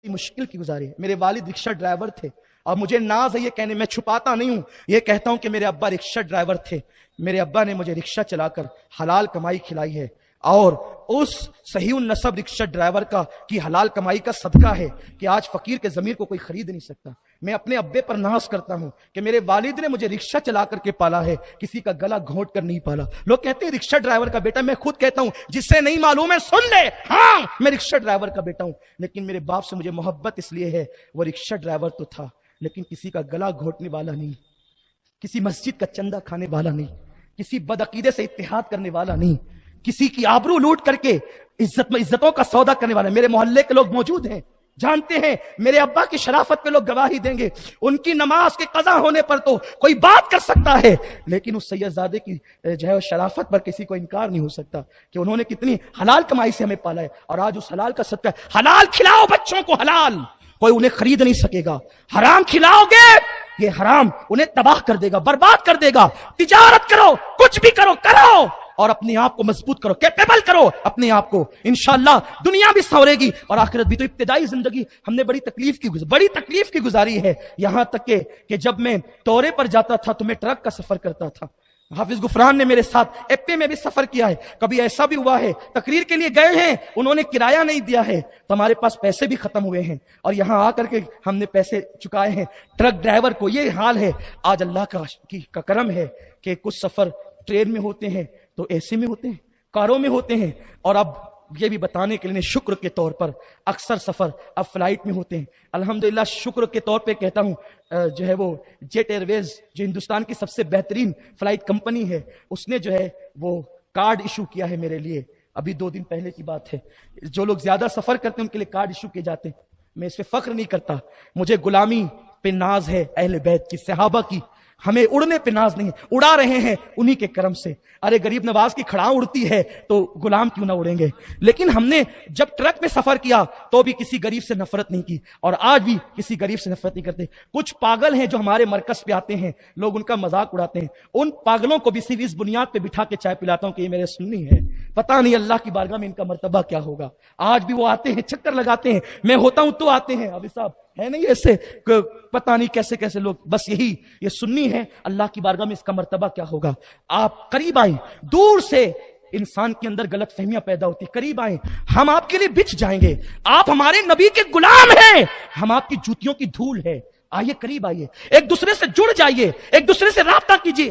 मुश्किल की गुजारी है। मेरे वालिद रिक्शा ड्राइवर थे और मुझे नाज है ये कहने, मैं छुपाता नहीं हूं, ये कहता हूं कि मेरे अब्बा रिक्शा ड्राइवर थे। मेरे अब्बा ने मुझे रिक्शा चलाकर हलाल कमाई खिलाई है और उस सही नसब रिक्शा ड्राइवर का की हलाल कमाई का सदका है कि आज फकीर के ज़मीर को कोई खरीद नहीं सकता। मैं अपने अब्बे पर नाज करता हूं कि मेरे वालिद ने मुझे रिक्शा चला करके पाला है, किसी का गला घोंट कर नहीं पाला। लोग कहते हैं रिक्शा ड्राइवर का बेटा, मैं खुद कहता हूं जिससे नहीं मालूम है सुन ले, हाँ मैं रिक्शा ड्राइवर का बेटा हूं। लेकिन मेरे बाप से मुझे मोहब्बत इसलिए है, वो रिक्शा ड्राइवर तो था लेकिन किसी का गला घोंटने वाला नहीं, किसी मस्जिद का चंदा खाने वाला नहीं, किसी बदअकीदे से इत्तेहाद करने वाला नहीं, किसी की आबरू लूट करके इज्जतों का सौदा करने वाला। मेरे मोहल्ले के लोग मौजूद हैं, जानते हैं, मेरे अब्बा की शराफत पे लोग गवाही देंगे। उनकी नमाज के कज़ा होने पर तो कोई बात कर सकता है, लेकिन उस सैयदजादे की जो है शराफत पर किसी को इनकार नहीं हो सकता कि उन्होंने कितनी हलाल कमाई से हमें पाला है। और आज उस हलाल का सदका, हलाल खिलाओ बच्चों को, हलाल कोई उन्हें खरीद नहीं सकेगा। हराम खिलाओगे ये हराम उन्हें तबाह कर देगा, बर्बाद कर देगा। तिजारत करो, कुछ भी करो, करो और अपने आप को मजबूत करो, कैपेबल करो अपने आप को, इंशाअल्लाह दुनिया भी संवरेगी और आखिरत भी। तो इब्तिदाई जिंदगी हमने बड़ी तकलीफ की गुजारी है। यहां तक कि जब मैं दौरे पर जाता था तो मैं ट्रक का सफर करता था। हाफिज गुफरान ने मेरे साथ एप्पे में भी सफर किया है। कभी ऐसा भी हुआ है तकरीर के लिए गए हैं, उन्होंने किराया नहीं दिया है तो हमारे पास पैसे भी खत्म हुए हैं और यहां आकर के हमने पैसे चुकाए हैं ट्रक ड्राइवर को। ये हाल है। आज अल्लाह का करम है कि कुछ सफर ट्रेन में होते हैं तो एसी में होते हैं, कारों में होते हैं, और अब ये भी बताने के लिए शुक्र के तौर पर अक्सर सफर अब फ्लाइट में होते हैं। अल्हम्दुलिल्लाह शुक्र के तौर पे कहता हूं, जो है वो जेट एयरवेज जो हिंदुस्तान की सबसे बेहतरीन फ्लाइट कंपनी है, उसने जो है वो कार्ड इशू किया है मेरे लिए। अभी 2 दिन पहले की बात है। जो लोग ज्यादा सफर करते हैं उनके लिए कार्ड इशू किए जाते हैं। मैं इस पे फख्र नहीं करता, मुझे गुलामी पे नाज है अहले बैत की, सहाबा की। हमें उड़ने पे नाज नहीं है, उड़ा रहे हैं उन्हीं के करम से। अरे गरीब नवाज की खड़ा उड़ती है तो गुलाम क्यों ना उड़ेंगे। लेकिन हमने जब ट्रक में सफर किया तो भी किसी गरीब से नफरत नहीं की और आज भी किसी गरीब से नफरत नहीं करते। कुछ पागल हैं जो हमारे मरकज पे आते हैं, लोग उनका मजाक उड़ाते हैं। उन पागलों को भी सिर्फ इस बुनियाद पे बिठा के चाय पिलाता हूं कि ये मेरे सुन्नी है, पता नहीं अल्लाह की बारगाह में इनका मर्तबा क्या होगा। आज भी वो आते हैं, चक्कर लगाते हैं, मैं होता हूं तो आते हैं। अभी साहब है नहीं ऐसे, पता नहीं कैसे कैसे लोग, बस यही ये सुन्नी है, अल्लाह की बारगाह में इसका मर्तबा क्या होगा। आप करीब आए, दूर से इंसान के अंदर गलत फहमियां पैदा होती, करीब आए, हम आपके लिए बिछ जाएंगे। आप हमारे नबी के गुलाम हैं, हम आपकी जूतियों की धूल है। आइए करीब आइए, एक दूसरे से जुड़ जाइए, एक दूसरे से राब्ता कीजिए।